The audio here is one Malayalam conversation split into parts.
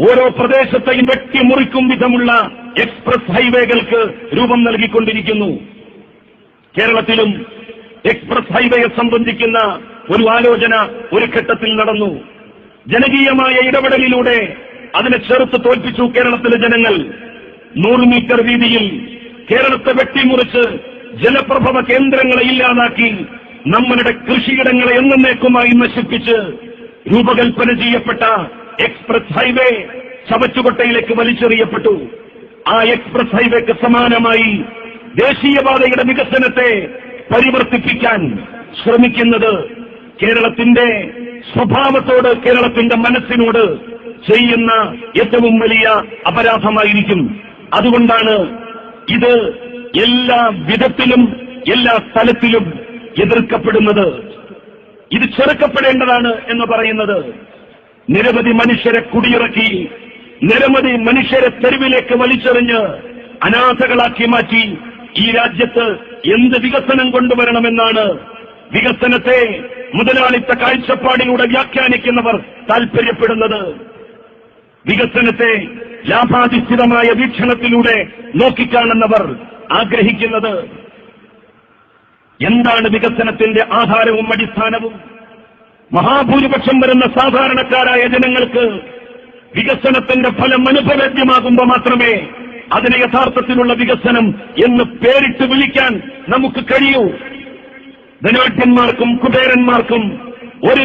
ഓരോ പ്രദേശത്തെയും വെട്ടിമുറിക്കും വിധമുള്ള എക്സ്പ്രസ് ഹൈവേകൾക്ക് രൂപം നൽകിക്കൊണ്ടിരിക്കുന്നു. കേരളത്തിലും എക്സ്പ്രസ് ഹൈവേയെ സംബന്ധിക്കുന്ന ഒരു ആലോചന ഒരു ഘട്ടത്തിൽ നടന്നു. ജനകീയമായ ഇടപെടലിലൂടെ അതിനെ ചെറുത്ത് തോൽപ്പിച്ചു കേരളത്തിലെ ജനങ്ങൾ. 100 മീറ്റർ വീതിയിൽ കേരളത്തെ വെട്ടിമുറിച്ച് ജലപ്രഭവ കേന്ദ്രങ്ങളെ ഇല്ലാതാക്കി നമ്മളുടെ കൃഷിയിടങ്ങളെ എന്നേക്കുമായി നശിപ്പിച്ച് രൂപകൽപ്പന ചെയ്യപ്പെട്ട എക്സ്പ്രസ് ഹൈവേ ചവറ്റുകൊട്ടയിലേക്ക് വലിച്ചെറിയപ്പെട്ടു. ആ എക്സ്പ്രസ് ഹൈവേക്ക് സമാനമായി ദേശീയപാതയുടെ വികസനത്തെ പരിവർത്തിപ്പിക്കാൻ ശ്രമിക്കുന്നത് കേരളത്തിന്റെ സ്വഭാവത്തോട്, കേരളത്തിന്റെ മനസ്സിനോട് ചെയ്യുന്ന ഏറ്റവും വലിയ അപരാധമായിരിക്കും. അതുകൊണ്ടാണ് ഇത് എല്ലാ വിധത്തിലും എല്ലാ സ്ഥലത്തിലും എതിർക്കപ്പെടുന്നത്. ഇത് ചെറുക്കപ്പെടേണ്ടതാണ് എന്ന് പറയുന്നത്. നിരവധി മനുഷ്യരെ കുടിയിറക്കി, നിരവധി മനുഷ്യരെ തെരുവിലേക്ക് വലിച്ചെറിഞ്ഞ് അനാഥകളാക്കി മാറ്റി ഈ രാജ്യത്ത് എന്ത് വികസനം കൊണ്ടുവരണമെന്നാണ് വികസനത്തെ മുതലാളിത്ത കാഴ്ചപ്പാടിലൂടെ വ്യാഖ്യാനിക്കുന്നവർ താൽപര്യപ്പെടുന്നത്. വികസനത്തെ ലാഭാധിഷ്ഠിതമായ വീക്ഷണത്തിലൂടെ നോക്കിക്കാണുന്നവർ ആഗ്രഹിക്കുന്നത്. എന്താണ് വികസനത്തിന്റെ ആധാരവും അടിസ്ഥാനവും? മഹാഭൂരിപക്ഷം വരുന്ന സാധാരണക്കാരായ ജനങ്ങൾക്ക് വികസനത്തിന്റെ ഫലം അനുഭവേദ്യമാകുമ്പോൾ മാത്രമേ അതിനെ യഥാർത്ഥത്തിലുള്ള വികസനം എന്ന് പേരിട്ട് വിളിക്കാൻ നമുക്ക് കഴിയൂ. ധനാഢ്യന്മാർക്കും കുബേരന്മാർക്കും ഒരു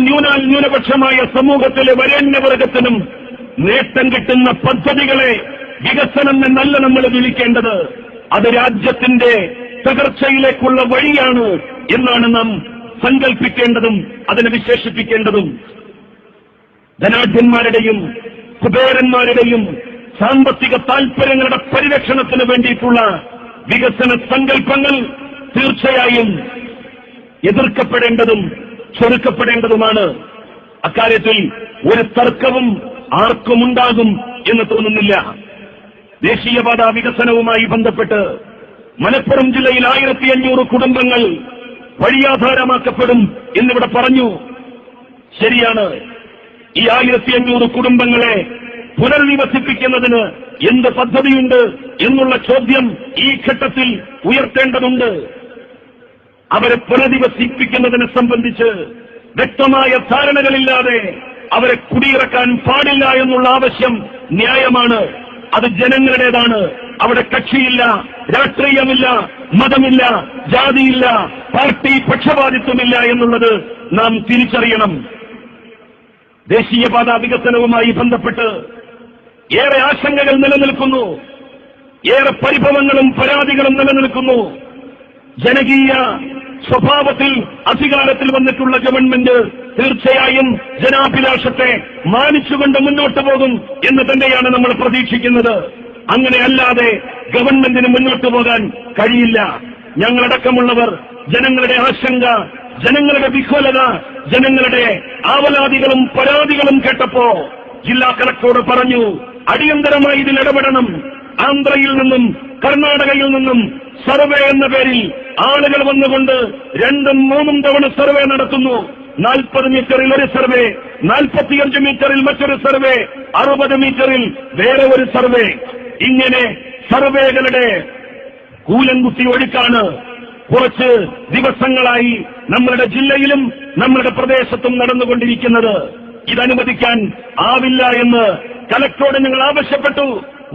ന്യൂനപക്ഷമായ സമൂഹത്തിലെ വരേണ്യവർഗത്തിനും നേട്ടം കിട്ടുന്ന പദ്ധതികളെ വികസനം എന്നല്ല നമ്മൾ വിളിക്കേണ്ടത്. അത് രാജ്യത്തിന്റെ തകർച്ചയിലേക്കുള്ള വഴിയാണ് എന്നാണ് നാം സങ്കല്പിക്കേണ്ടതും അതിനെ വിശേഷിപ്പിക്കേണ്ടതും. ധനാഢ്യന്മാരുടെയും കുബേരന്മാരുടെയും സാമ്പത്തിക താൽപര്യങ്ങളുടെ പരിരക്ഷണത്തിന് വേണ്ടിയിട്ടുള്ള വികസന സങ്കല്പങ്ങൾ തീർച്ചയായും എതിർക്കപ്പെടേണ്ടതും ചെറുക്കപ്പെടേണ്ടതുമാണ്. അക്കാര്യത്തിൽ ഒരു തർക്കവും ആർക്കുമുണ്ടാകും എന്ന് തോന്നുന്നില്ല. ദേശീയപാത വികസനവുമായി ബന്ധപ്പെട്ട് മലപ്പുറം ജില്ലയിൽ 1500 കുടുംബങ്ങൾ വഴിയാധാരമാക്കപ്പെടും എന്നിവിടെ പറഞ്ഞു. ശരിയാണ്. ഈ 1500 കുടുംബങ്ങളെ പുനർനിവസിപ്പിക്കുന്നതിന് എന്ത് പദ്ധതിയുണ്ട് എന്നുള്ള ചോദ്യം ഈ ഘട്ടത്തിൽ ഉയർത്തേണ്ടതുണ്ട്. അവരെ പുനരധിവസിപ്പിക്കുന്നതിനെ സംബന്ധിച്ച് വ്യക്തമായ ധാരണകളില്ലാതെ അവരെ കുടിയിറക്കാൻ പാടില്ല എന്നുള്ള ആവശ്യം ന്യായമാണ്. അത് ജനങ്ങളുടേതാണ്. അവിടെ കക്ഷിയില്ല, രാഷ്ട്രീയമില്ല, മതമില്ല, ജാതിയില്ല, പാർട്ടി പക്ഷപാതിത്വമില്ല എന്നുള്ളത് നാം തിരിച്ചറിയണം. ദേശീയപാത വികസനവുമായി ബന്ധപ്പെട്ട് ഏറെ ആശങ്കകൾ നിലനിൽക്കുന്നു, ഏറെ പരിഭവങ്ങളും പരാതികളും നിലനിൽക്കുന്നു. ജനകീയ സ്വഭാവത്തിൽ അധികാരത്തിൽ വന്നിട്ടുള്ള ഗവൺമെന്റ് തീർച്ചയായും ജനാഭിലാഷത്തെ മാനിച്ചുകൊണ്ട് മുന്നോട്ട് പോകും എന്ന് തന്നെയാണ് നമ്മൾ പ്രതീക്ഷിക്കുന്നത്. അങ്ങനെയല്ലാതെ ഗവൺമെന്റിന് മുന്നോട്ട് പോകാൻ കഴിയില്ല. ഞങ്ങളടക്കമുള്ളവർ ജനങ്ങളുടെ ആശങ്ക, ജനങ്ങളുടെ വിഹ്വലത, ജനങ്ങളുടെ ആവലാതികളും പരാതികളും കേട്ടപ്പോ ജില്ലാ കളക്ടറോട് പറഞ്ഞു, അടിയന്തരമായി ഇതിൽ ഇടപെടണം. ആന്ധ്രയിൽ നിന്നും കർണാടകയിൽ നിന്നും സർവേ എന്ന പേരിൽ ആളുകൾ വന്നുകൊണ്ട് 2ഉം 3ഉം തവണ സർവേ നടത്തുന്നു. 40 മീറ്ററിൽ ഒരു സർവേ, 45 മീറ്ററിൽ മറ്റൊരു സർവേ, 60 മീറ്ററിൽ വേറെ ഒരു സർവേ. ഇങ്ങനെ സർവേകളുടെ കൂലംകുത്തി ഒഴുക്കാണ് കുറച്ച് ദിവസങ്ങളായി നമ്മളുടെ ജില്ലയിലും നമ്മളുടെ പ്രദേശത്തും നടന്നുകൊണ്ടിരിക്കുന്നത്. ഇതനുവദിക്കാൻ ആവില്ല എന്ന് കലക്ടറോട് ഞങ്ങൾ ആവശ്യപ്പെട്ടു.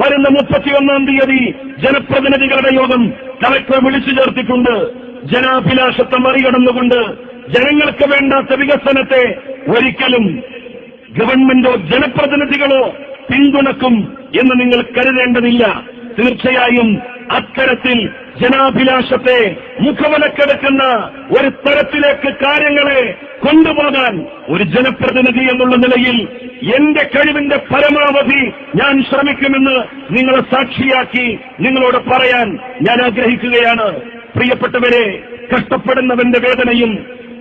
വരുന്ന 31-ാം തീയതി ജനപ്രതിനിധികളുടെ യോഗം കലക്ടർ വിളിച്ചു ചേർത്തിട്ടുണ്ട്. ജനാഭിലാഷത്തെ മറികടന്നുകൊണ്ട് ജനങ്ങൾക്ക് വേണ്ടാത്ത വികസനത്തെ ഒരിക്കലും ഗവൺമെന്റോ ജനപ്രതിനിധികളോ പിന്തുണക്കും എന്ന് നിങ്ങൾ കരുതേണ്ടതില്ല. തീർച്ചയായും അത്തരത്തിൽ ജനാഭിലാഷത്തെ മുഖവിലക്കെടുക്കുന്ന ഒരു തരത്തിലേക്ക് കാര്യങ്ങളെ കൊണ്ടുപോകാൻ ഒരു ജനപ്രതിനിധി എന്നുള്ള നിലയിൽ എന്റെ കഴിവിന്റെ പരമാവധി ഞാൻ ശ്രമിക്കുമെന്ന് നിങ്ങളെ സാക്ഷിയാക്കി നിങ്ങളോട് പറയാൻ ഞാൻ ആഗ്രഹിക്കുകയാണ്. പ്രിയപ്പെട്ടവരെ, കഷ്ടപ്പെടുന്നവന്റെ വേദനയും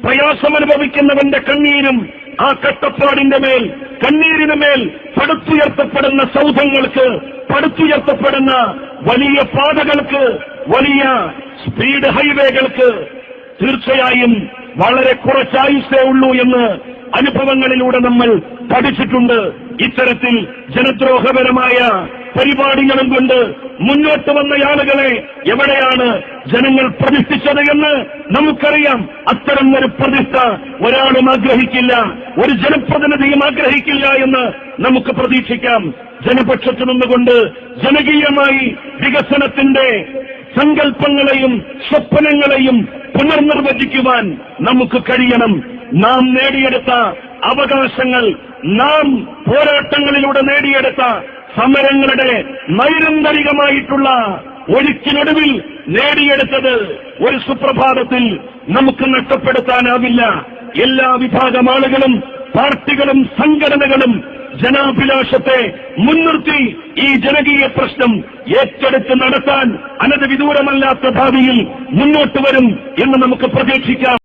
പ്രയാസമനുഭവിക്കുന്നവന്റെ കണ്ണീരും ആ കഷ്ടപ്പാടിന്റെ മേൽ, കണ്ണീരിന് മേൽ പടുത്തുയർത്തപ്പെടുന്ന സൗധങ്ങൾക്ക്, പടുത്തുയർത്തപ്പെടുന്ന വലിയ പാതകൾക്ക്, വലിയ സ്പീഡ് ഹൈവേകൾക്ക് തീർച്ചയായും വളരെ കുറച്ചായുസേ ഉള്ളൂ എന്ന് അനുഭവങ്ങളിലൂടെ നമ്മൾ പഠിച്ചിട്ടുണ്ട്. ഇത്തരത്തിൽ ജനദ്രോഹപരമായ പരിപാടികളും കൊണ്ട് മുന്നോട്ട് വന്ന ആളുകളെ എവിടെയാണ് ജനങ്ങൾ പ്രതിഷ്ഠിച്ചത് എന്ന് നമുക്കറിയാം. അത്തരം ഒരു പ്രതിഷ്ഠ ഒരാളും ആഗ്രഹിക്കില്ല, ഒരു ജനപ്രതിനിധിയും ആഗ്രഹിക്കില്ല എന്ന് നമുക്ക് പ്രതീക്ഷിക്കാം. ജനപക്ഷത്തു നിന്നുകൊണ്ട് ജനകീയമായി വികസനത്തിന്റെ സങ്കല്പങ്ങളെയും സ്വപ്നങ്ങളെയും പുനർനിർവചിക്കുവാൻ നമുക്ക് കഴിയണം. നാം നേടിയെടുത്ത അവകാശങ്ങൾ, നാം പോരാട്ടങ്ങളിലൂടെ നേടിയെടുത്ത സമരങ്ങളുടെ നൈരന്തരികമായിട്ടുള്ള ഒഴുക്കിനൊടുവിൽ നേടിയെടുത്തത് ഒരു സുപ്രഭാതത്തിൽ നമുക്ക് നഷ്ടപ്പെടുത്താനാവില്ല. എല്ലാ വിഭാഗം ആളുകളും, പാർട്ടികളും സംഘടനകളും ജനാഭിലാഷത്തെ മുൻനിർത്തി ഈ ജനകീയ പ്രശ്നം ഏറ്റെടുത്ത് നടത്താൻ അനധിവിദൂരമല്ലാത്ത ഭാവിയിൽ മുന്നോട്ട് വരും എന്ന് നമുക്ക് പ്രതീക്ഷിക്കാം.